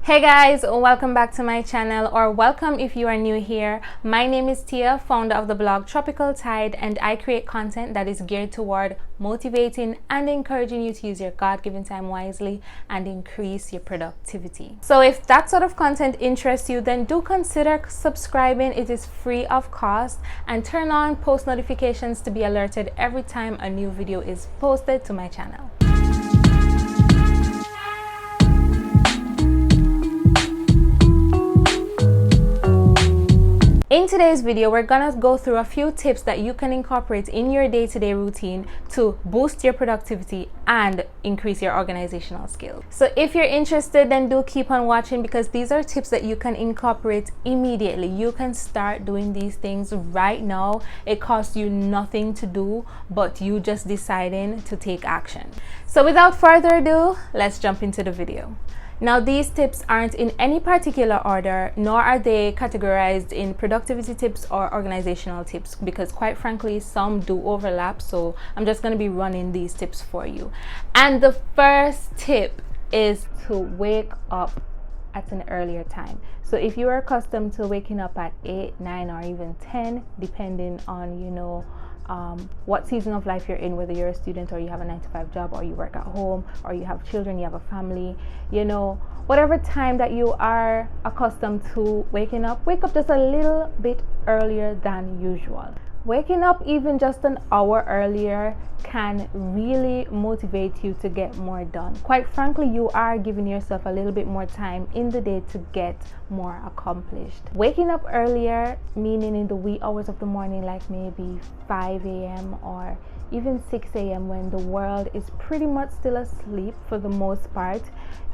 Hey guys, welcome back to my channel, or welcome if you are new here. My name is Tia, founder of the blog Tropical Tide, and I create content that is geared toward motivating and encouraging you to use your God-given time wisely and increase your productivity. So if that sort of content interests you, then do consider subscribing. It is free of cost, and turn on post notifications to be alerted every time a new video is posted to my channel. In today's video, we're gonna go through a few tips that you can incorporate in your day-to-day routine to boost your productivity and increase your organizational skills. So if you're interested, then do keep on watching, because these are tips that you can incorporate immediately. You can start doing these things right now. It costs you nothing to do, but you just deciding to take action. So without further ado, let's jump into the video. Now, these tips aren't in any particular order, nor are they categorized in productivity tips or organizational tips, because quite frankly, some do overlap. So I'm just going to be running these tips for you. And the first tip is to wake up at an earlier time. So if you are accustomed to waking up at 8, 9, or even 10, depending on, what season of life you're in, whether you're a student or you have a 9-to-5 job, or you work at home, or you have children, you have a family, whatever time that you are accustomed to waking up, wake up just a little bit earlier than usual. Waking up even just an hour earlier can really motivate you to get more done. Quite frankly, you are giving yourself a little bit more time in the day to get more accomplished. Waking up earlier, meaning in the wee hours of the morning, like maybe 5 a.m. or even 6 a.m. when the world is pretty much still asleep for the most part,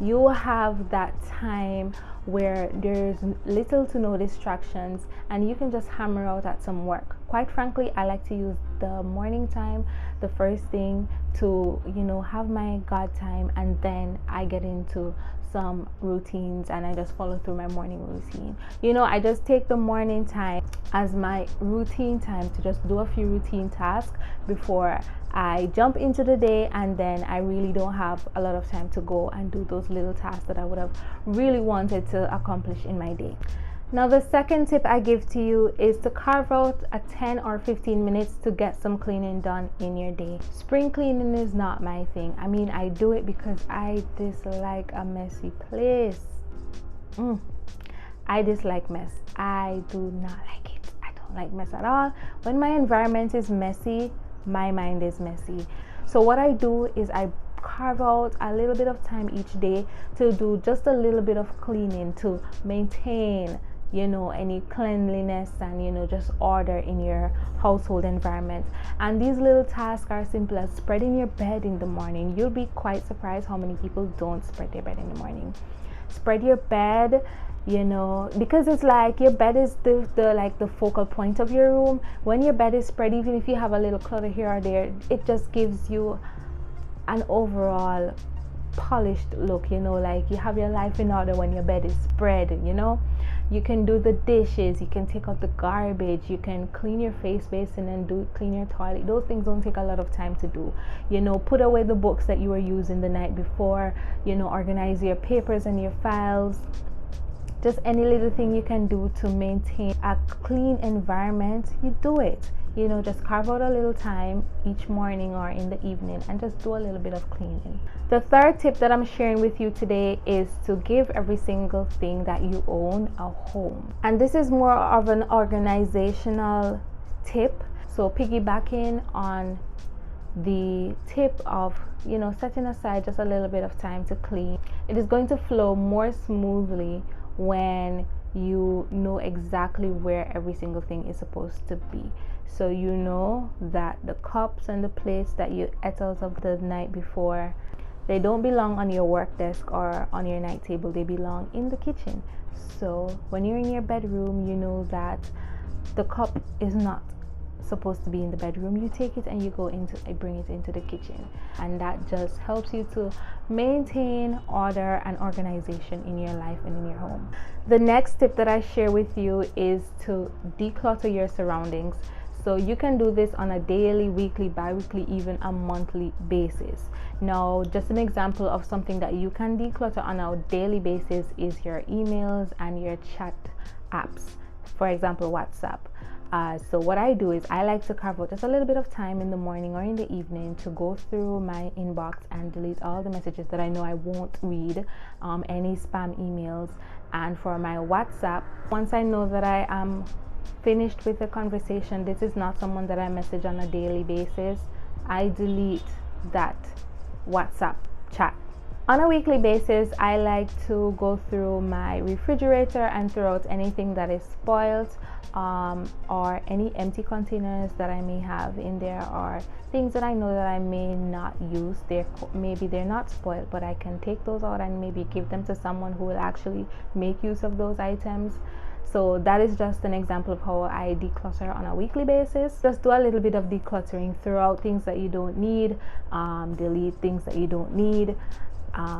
you have that time where there's little to no distractions and you can just hammer out at some work. Quite frankly, I like to use the morning time, the first thing, to have my God time, and then I get into some routines and I just follow through my morning routine. I just take the morning time as my routine time to just do a few routine tasks before I jump into the day, and then I really don't have a lot of time to go and do those little tasks that I would have really wanted to accomplish in my day. Now, the second tip I give to you is to carve out a 10 or 15 minutes to get some cleaning done in your day. Spring cleaning is not my thing. I mean, I do it because I dislike a messy place. I dislike mess. I do not like it. I don't like mess at all. When my environment is messy, my mind is messy. So what I do is I carve out a little bit of time each day to do just a little bit of cleaning to maintain any cleanliness and just order in your household environment. And these little tasks are simple as spreading your bed in the morning. You'll be quite surprised how many people don't spread their bed in the morning. Spread your bed, because it's like your bed is the focal point of your room. When your bed is spread, even if you have a little clutter here or there, it just gives you an overall polished look, like you have your life in order when your bed is spread. You can do the dishes, you can take out the garbage, you can clean your face basin and clean your toilet. Those things don't take a lot of time to do. Put away the books that you were using the night before, organize your papers and your files. Just any little thing you can do to maintain a clean environment, you do it. Just carve out a little time each morning or in the evening and just do a little bit of cleaning. The third tip that I'm sharing with you today is to give every single thing that you own a home. And this is more of an organizational tip. So piggybacking on the tip of setting aside just a little bit of time to clean, it is going to flow more smoothly when you know exactly where every single thing is supposed to be. So that the cups and the plates that you ate out of the night before, they don't belong on your work desk or on your night table. They belong in the kitchen. So when you're in your bedroom, you know that the cup is not supposed to be in the bedroom. You take it and you bring it into the kitchen, and that just helps you to maintain order and organization in your life and in your home. The next tip that I share with you is to declutter your surroundings. So you can do this on a daily, weekly, bi-weekly, even a monthly basis. Now, just an example of something that you can declutter on a daily basis is your emails and your chat apps. For example, WhatsApp. So what I do is I like to carve out just a little bit of time in the morning or in the evening to go through my inbox and delete all the messages that I know I won't read, any spam emails. And for my WhatsApp, once I know that I am finished with the conversation, this is not someone that I message on a daily basis, I delete that WhatsApp chat. On a weekly basis, I like to go through my refrigerator and throw out anything that is spoiled, or any empty containers that I may have in there, or things that I know that I may not use. Maybe they're not spoiled, but I can take those out and maybe give them to someone who will actually make use of those items. So that is just an example of how I declutter on a weekly basis. Just do a little bit of decluttering, throw out things that you don't need, delete things that you don't need.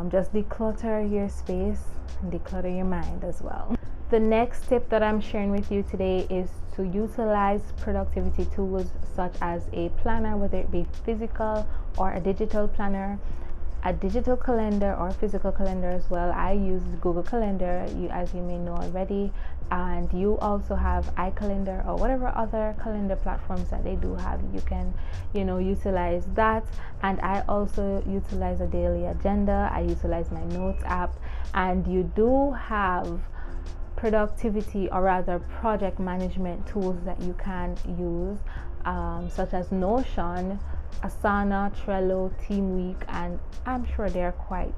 Just declutter your space and declutter your mind as well. The next tip that I'm sharing with you today is to utilize productivity tools such as a planner, whether it be physical or a digital planner, a digital calendar or physical calendar as well. I use Google Calendar, as you may know already, and you also have iCalendar or whatever other calendar platforms that they do have. You can, utilize that. And I also utilize a daily agenda. I utilize my notes app, and you do have productivity, or rather project management tools that you can use, such as Notion, Asana, Trello, Teamweek, and I'm sure there are quite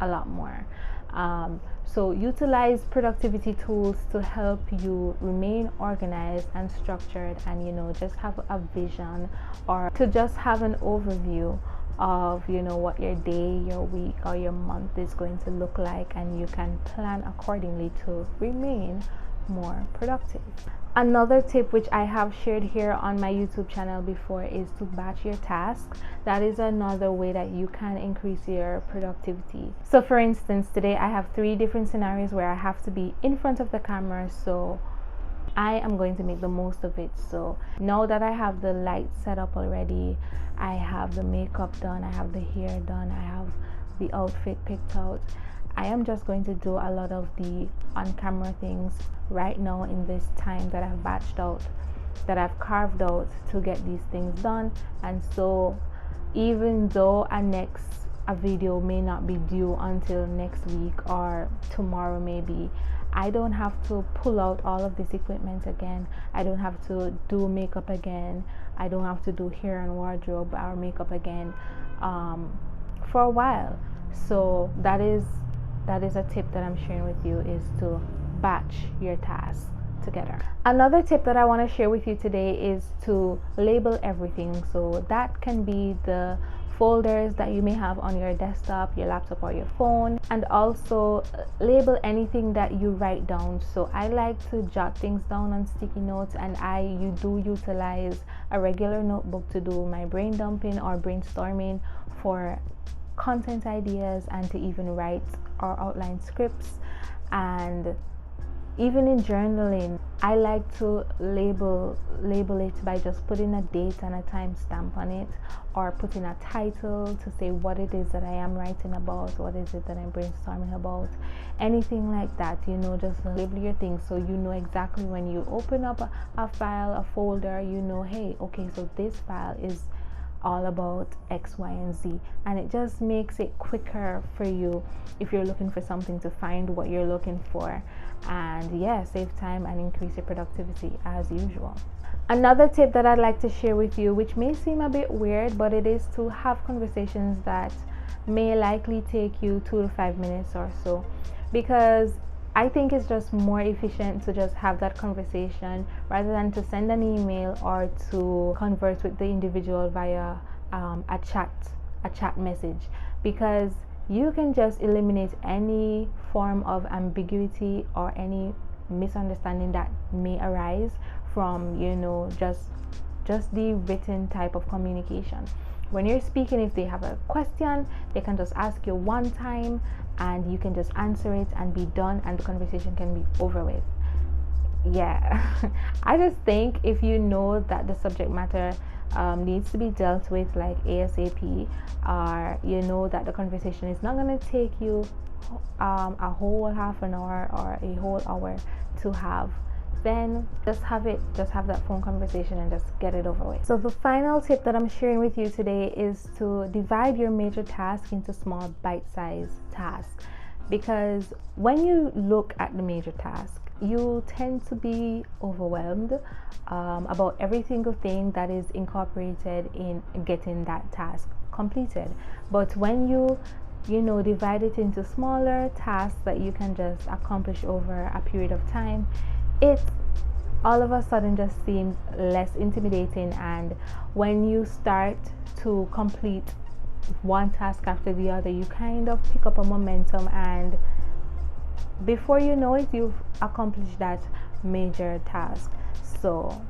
a lot more. So utilize productivity tools to help you remain organized and structured, and just have a vision, or to just have an overview of what your day, your week, or your month is going to look like, and you can plan accordingly to remain more productive. Another tip which I have shared here on my YouTube channel before is to batch your tasks. That is another way that you can increase your productivity. So for instance, today I have 3 different scenarios where I have to be in front of the camera, so I am going to make the most of it. So now that I have the light set up already, I have the makeup done, I have the hair done, I have the outfit picked out, I am just going to do a lot of the on-camera things right now in this time that I've batched out, that I've carved out to get these things done. And so even though a video may not be due until next week or tomorrow maybe, I don't have to pull out all of this equipment again. I don't have to do makeup again. I don't have to do hair and wardrobe or makeup again for a while. So that is a tip that I'm sharing with you, is to batch your tasks together. Another tip that I want to share with you today is to label everything. So that can be the folders that you may have on your desktop, your laptop, or your phone, and also label anything that you write down. So I like to jot things down on sticky notes, and you do utilize a regular notebook to do my brain dumping or brainstorming for content ideas, and to even write or outline scripts. And even in journaling, I like to label it by just putting a date and a timestamp on it, or putting a title to say what it is that I am writing about, what is it that I'm brainstorming about, anything like that. Just label your things so you know exactly when you open up a file, a folder, hey, okay, so this file is all about X, Y, and Z, and it just makes it quicker for you if you're looking for something to find what you're looking for, and save time and increase your productivity as usual. Another tip that I'd like to share with you, which may seem a bit weird, but it is to have conversations that may likely take you 2 to 5 minutes or so, because I think it's just more efficient to just have that conversation rather than to send an email or to converse with the individual via a chat message, because you can just eliminate any form of ambiguity or any misunderstanding that may arise from just the written type of communication. When you're speaking, if they have a question, they can just ask you one time and you can just answer it and be done, and the conversation can be over with. yeah, I just think if you know that the subject matter needs to be dealt with like ASAP, or you know that the conversation is not going to take you a whole half an hour or a whole hour to have, then just have that phone conversation and just get it over with. So the final tip that I'm sharing with you today is to divide your major task into small bite-sized tasks, because when you look at the major task, you tend to be overwhelmed about every single thing that is incorporated in getting that task completed. But when you divide it into smaller tasks that you can just accomplish over a period of time, it all of a sudden just seems less intimidating. And when you start to complete one task after the other, you kind of pick up a momentum, and before you know it, you've accomplished that major task. So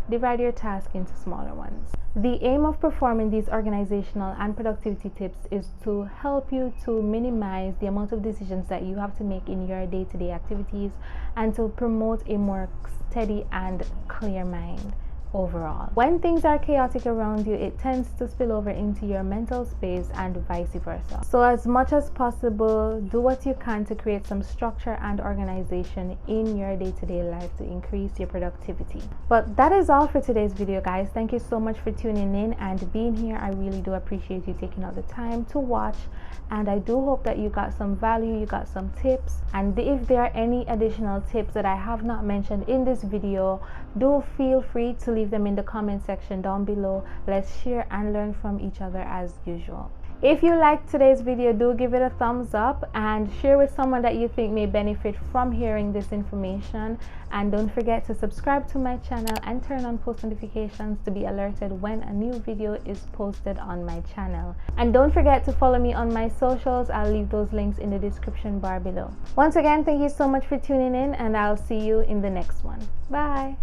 divide your task into smaller ones. The aim of performing these organizational and productivity tips is to help you to minimize the amount of decisions that you have to make in your day-to-day activities, and to promote a more steady and clear mind overall. When things are chaotic around you, it tends to spill over into your mental space and vice versa. So as much as possible, do what you can to create some structure and organization in your day-to-day life to increase your productivity. But that is all for today's video, guys. Thank you so much for tuning in and being here. I really do appreciate you taking out the time to watch, and I do hope that you got some value, you got some tips. And if there are any additional tips that I have not mentioned in this video, do feel free to leave them in the comment section down below. Let's share and learn from each other as usual. If you liked today's video, do give it a thumbs up and share with someone that you think may benefit from hearing this information. And don't forget to subscribe to my channel and turn on post notifications to be alerted when a new video is posted on my channel. And don't forget to follow me on my socials. I'll leave those links in the description bar below. Once again, thank you so much for tuning in, and I'll see you in the next one. Bye.